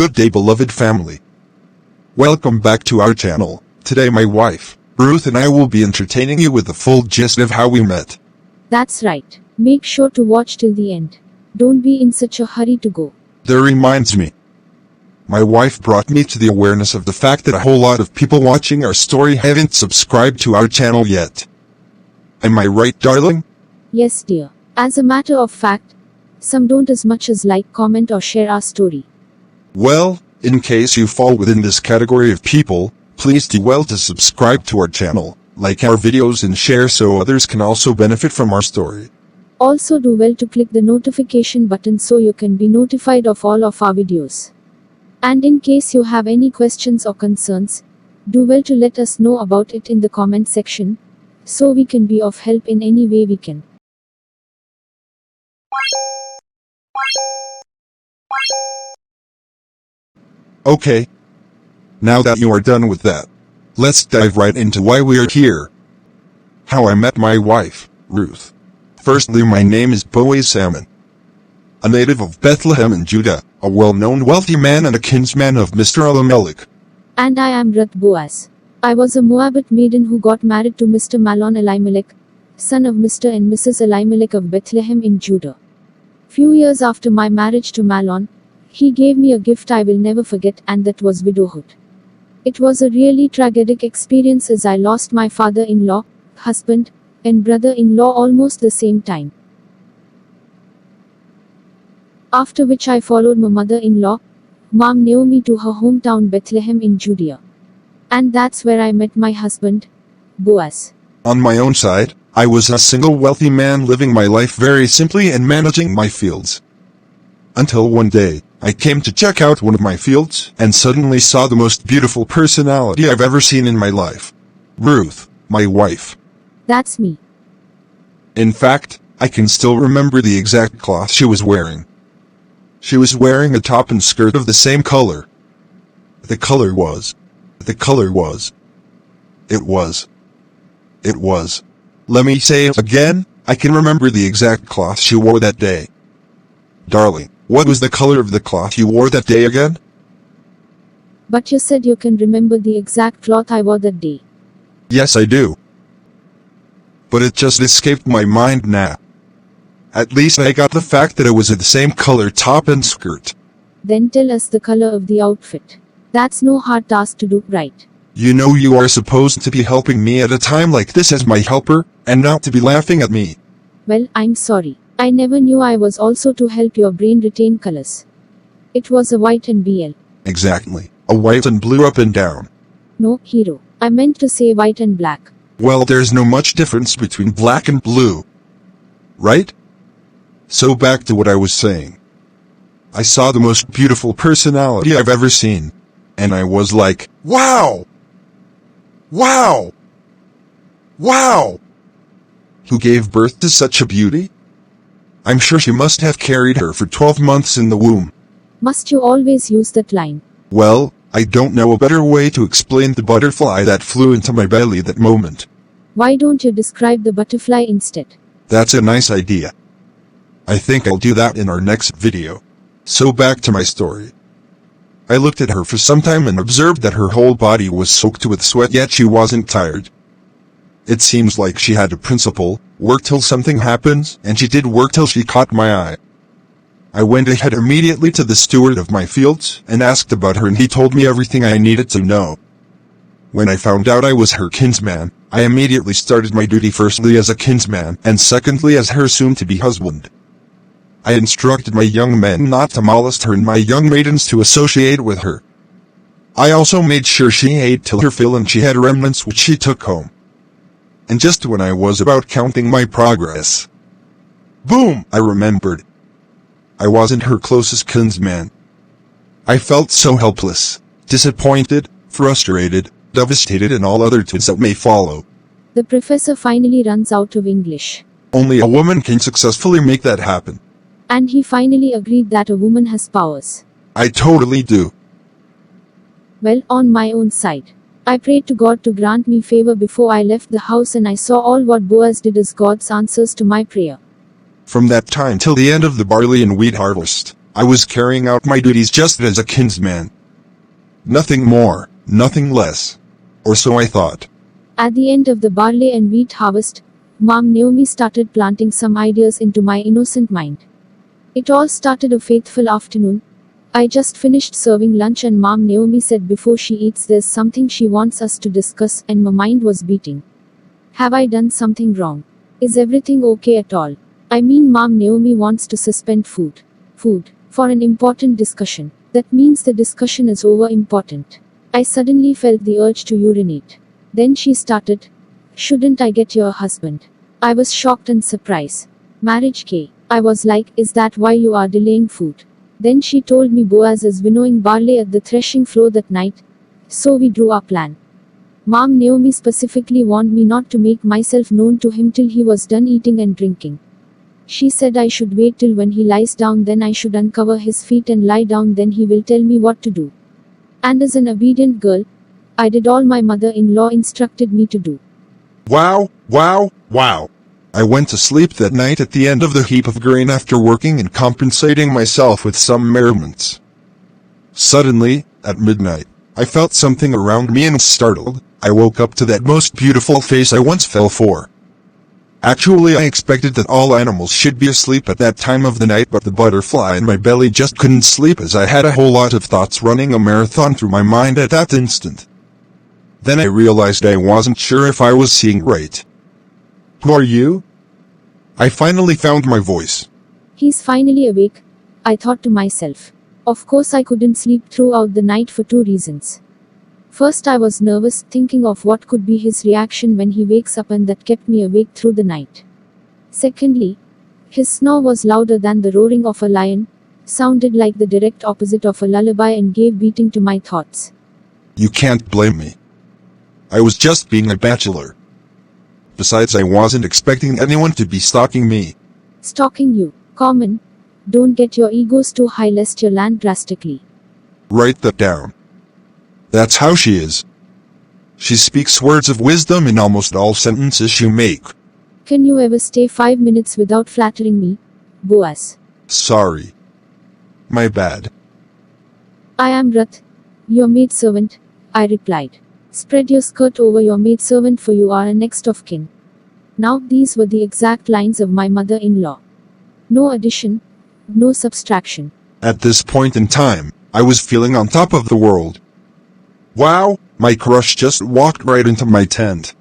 Good day, beloved family. Welcome back to our channel. Today my wife, Ruth, and I will be entertaining you with the full gist of how we met. That's right. Make sure to watch till the end. Don't be in such a hurry to go. That reminds me. My wife brought me to the awareness of the fact that a whole lot of people watching our story haven't subscribed to our channel yet. Am I right, darling? Yes, dear. As a matter of fact, some don't as much as like, comment or share our story. Well, in case you fall within this category of people, please do well to subscribe to our channel, like our videos and share so others can also benefit from our story. Also do well to click the notification button so you can be notified of all of our videos. And in case you have any questions or concerns, do well to let us know about it in the comment section, so we can be of help in any way we can. Okay. Now that you are done with that, let's dive right into why we are here. How I met my wife, Ruth. Firstly, my name is Bo'az Salmon, a native of Bethlehem in Judah, a well-known wealthy man and a kinsman of Mr. Elimelech. And I am Ruth Bo'az. I was a Moabite maiden who got married to Mr. Mahlon Elimelech, son of Mr. and Mrs. Elimelech of Bethlehem in Judah. Few years after my marriage to Mahlon, he gave me a gift I will never forget, and that was widowhood. It was a really tragic experience as I lost my father-in-law, husband, and brother-in-law almost the same time. After which I followed my mother-in-law, Mom Naomi, to her hometown Bethlehem in Judea. And that's where I met my husband, Boaz. On my own side, I was a single wealthy man living my life very simply and managing my fields. Until one day, I came to check out one of my fields and suddenly saw the most beautiful personality I've ever seen in my life. Ruth, my wife. That's me. In fact, I can still remember the exact cloth she was wearing. She was wearing a top and skirt of the same color. The color was. It was. Let me say it again, I can remember the exact cloth she wore that day. Darling, what was the color of the cloth you wore that day again? But you said you can remember the exact cloth I wore that day. Yes, I do. But it just escaped my mind now. At least I got the fact that it was the same color top and skirt. Then tell us the color of the outfit. That's no hard task to do, right? You know you are supposed to be helping me at a time like this as my helper, and not to be laughing at me. Well, I'm sorry. I never knew I was also to help your brain retain colors. It was a white and BL. Exactly. A white and blue up and down. No, hero. I meant to say white and black. Well, there's no much difference between black and blue. Right? So back to what I was saying. I saw the most beautiful personality I've ever seen. And I was like, wow! Wow! Wow! Who gave birth to such a beauty? I'm sure she must have carried her for 12 months in the womb. Must you always use that line? Well, I don't know a better way to explain the butterfly that flew into my belly that moment. Why don't you describe the butterfly instead? That's a nice idea. I think I'll do that in our next video. So back to my story. I looked at her for some time and observed that her whole body was soaked with sweat, yet she wasn't tired. It seems like she had a principle, work till something happens, and she did work till she caught my eye. I went ahead immediately to the steward of my fields and asked about her, and he told me everything I needed to know. When I found out I was her kinsman, I immediately started my duty firstly as a kinsman and secondly as her soon-to-be husband. I instructed my young men not to molest her and my young maidens to associate with her. I also made sure she ate till her fill and she had remnants which she took home. And just when I was about counting my progress, boom, I remembered. I wasn't her closest kinsman. I felt so helpless, disappointed, frustrated, devastated, and all other things that may follow. The professor finally runs out of English. Only a woman can successfully make that happen. And he finally agreed that a woman has powers. I totally do. Well, on my own side, I prayed to God to grant me favor before I left the house, and I saw all what Boaz did as God's answers to my prayer. From that time till the end of the barley and wheat harvest, I was carrying out my duties just as a kinsman. Nothing more, nothing less. Or so I thought. At the end of the barley and wheat harvest, Mom Naomi started planting some ideas into my innocent mind. It all started a fateful afternoon. I just finished serving lunch and Mom Naomi said before she eats there's something she wants us to discuss, and my mind was beating. Have I done something wrong? Is everything okay at all? I mean, Mom Naomi wants to suspend food for an important discussion. That means the discussion is over important. I suddenly felt the urge to urinate. Then she started, shouldn't I get your husband? I was shocked and surprised. Marriage K. I was like, is that why you are delaying food? Then she told me Boaz is winnowing barley at the threshing floor that night. So we drew our plan. Mom Naomi specifically warned me not to make myself known to him till he was done eating and drinking. She said I should wait till when he lies down, then I should uncover his feet and lie down, then he will tell me what to do. And as an obedient girl, I did all my mother-in-law instructed me to do. Wow, wow, wow. I went to sleep that night at the end of the heap of grain after working and compensating myself with some merriments. Suddenly, at midnight, I felt something around me and startled. I woke up to that most beautiful face I once fell for. Actually, I expected that all animals should be asleep at that time of the night, but the butterfly in my belly just couldn't sleep as I had a whole lot of thoughts running a marathon through my mind at that instant. Then I realized I wasn't sure if I was seeing right. Who are you? I finally found my voice. He's finally awake, I thought to myself. Of course I couldn't sleep throughout the night for 2 reasons. First, I was nervous, thinking of what could be his reaction when he wakes up, and that kept me awake through the night. Secondly, his snore was louder than the roaring of a lion, sounded like the direct opposite of a lullaby, and gave beating to my thoughts. You can't blame me. I was just being a bachelor. Besides, I wasn't expecting anyone to be stalking me. Stalking you? Common. Don't get your egos too high lest you land drastically. Write that down. That's how she is. She speaks words of wisdom in almost all sentences she make. Can you ever stay 5 minutes without flattering me, Boaz? Sorry. My bad. I am Ruth, your maidservant, I replied. Spread your skirt over your maidservant, for you are a next of kin. Now these were the exact lines of my mother-in-law. No addition, no subtraction. At this point in time, I was feeling on top of the world. Wow, my crush just walked right into my tent.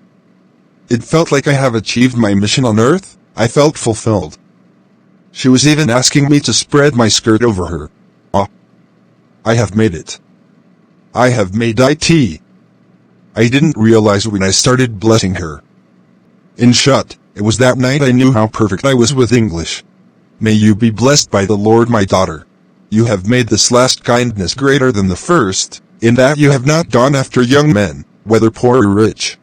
It felt like I have achieved my mission on Earth. I felt fulfilled. She was even asking me to spread my skirt over her. I have made it. I have made it. I didn't realize when I started blessing her. In short, it was that night I knew how perfect I was with English. May you be blessed by the Lord, my daughter. You have made this last kindness greater than the first, in that you have not gone after young men, whether poor or rich.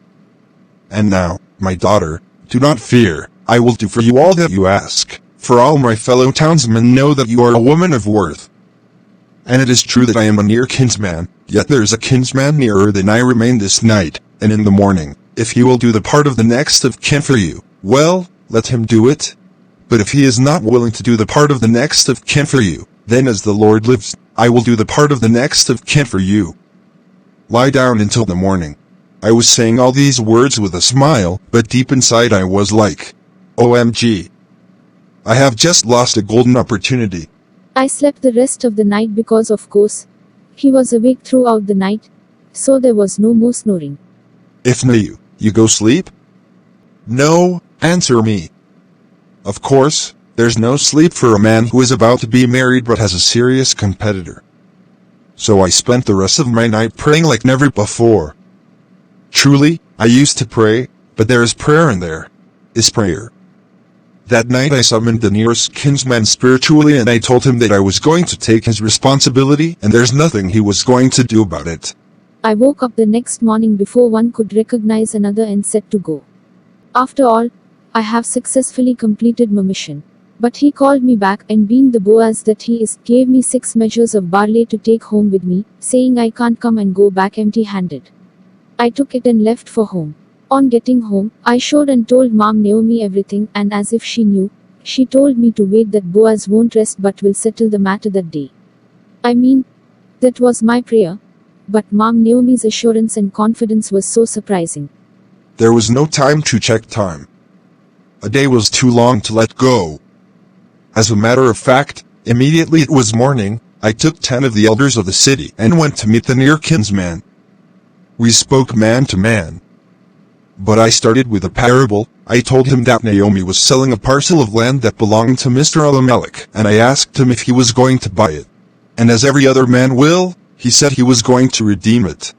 And now, my daughter, do not fear, I will do for you all that you ask, for all my fellow townsmen know that you are a woman of worth. And it is true that I am a near kinsman, yet there is a kinsman nearer than I remain this night, and in the morning, if he will do the part of the next of kin for you, well, let him do it. But if he is not willing to do the part of the next of kin for you, then as the Lord lives, I will do the part of the next of kin for you. Lie down until the morning. I was saying all these words with a smile, but deep inside I was like, OMG. I have just lost a golden opportunity. I slept the rest of the night because, of course, he was awake throughout the night, so there was no more snoring. If no, you go sleep? No, answer me. Of course, there's no sleep for a man who is about to be married but has a serious competitor. So I spent the rest of my night praying like never before. Truly, I used to pray, but there is prayer in there. Is prayer. That night I summoned the nearest kinsman spiritually and I told him that I was going to take his responsibility and there's nothing he was going to do about it. I woke up the next morning before one could recognize another and set to go. After all, I have successfully completed my mission. But he called me back and being the Boaz that he is, gave me 6 measures of barley to take home with me, saying I can't come and go back empty-handed. I took it and left for home. On getting home, I showed and told Mom Naomi everything, and as if she knew, She told me to wait, that Boaz won't rest but will settle the matter that day. I mean, that was my prayer. But Mom, Naomi's assurance and confidence was so surprising. There was no time to check time. A day was too long to let go. As a matter of fact, immediately it was morning, I took 10 of the elders of the city and went to meet the near kinsman. We spoke man to man. But I started with a parable. I told him that Naomi was selling a parcel of land that belonged to Mr. Elimelech, and I asked him if he was going to buy it. And as every other man will, he said he was going to redeem it.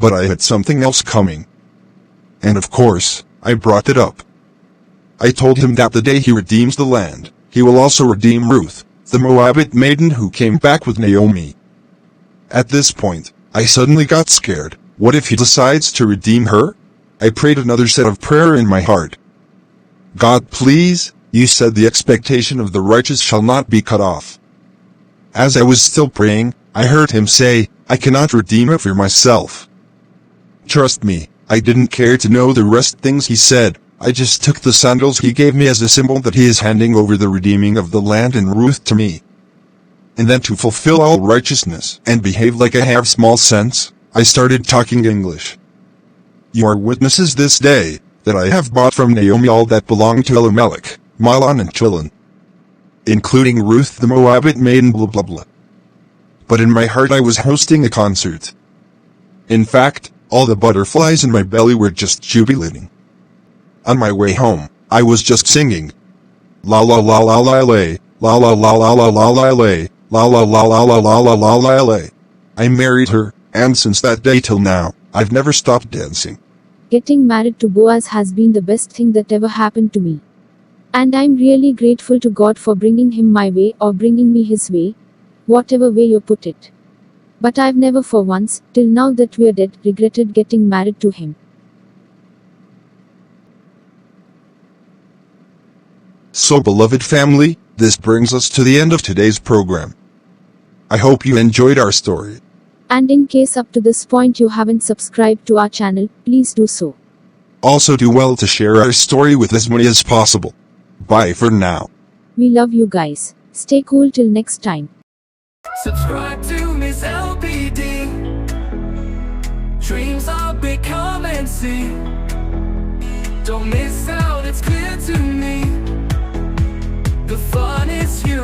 But I had something else coming. And of course, I brought it up. I told him that the day he redeems the land, he will also redeem Ruth, the Moabite maiden who came back with Naomi. At this point, I suddenly got scared. What if he decides to redeem her? I prayed another set of prayer in my heart. God, please, you said the expectation of the righteous shall not be cut off. As I was still praying, I heard him say, I cannot redeem it for myself. Trust me, I didn't care to know the rest things he said. I just took the sandals he gave me as a symbol that he is handing over the redeeming of the land and Ruth to me. And then to fulfill all righteousness and behave like I have small sense, I started talking English. You are witnesses this day, that I have bought from Naomi all that belonged to Elimelech, Mahlon and Chilion, including Ruth the Moabite maiden blah blah blah. But in my heart I was hosting a concert. In fact, all the butterflies in my belly were just jubilating. On my way home, I was just singing. La la la la la lay, la la la la la la la lay, la la la la la la la la la lay. I married her, and since that day till now, I've never stopped dancing. Getting married to Boaz has been the best thing that ever happened to me. And I'm really grateful to God for bringing him my way, or bringing me his way, whatever way you put it. But I've never for once, till now that we're dead, regretted getting married to him. So beloved family, this brings us to the end of today's program. I hope you enjoyed our story. And in case up to this point you haven't subscribed to our channel, please do so. Also do well to share our story with as many as possible. Bye for now. We love you guys. Stay cool till next time. Subscribe to Miss LPD. Dreams are big, come and see. Don't miss out, it's clear to me. The fun is you.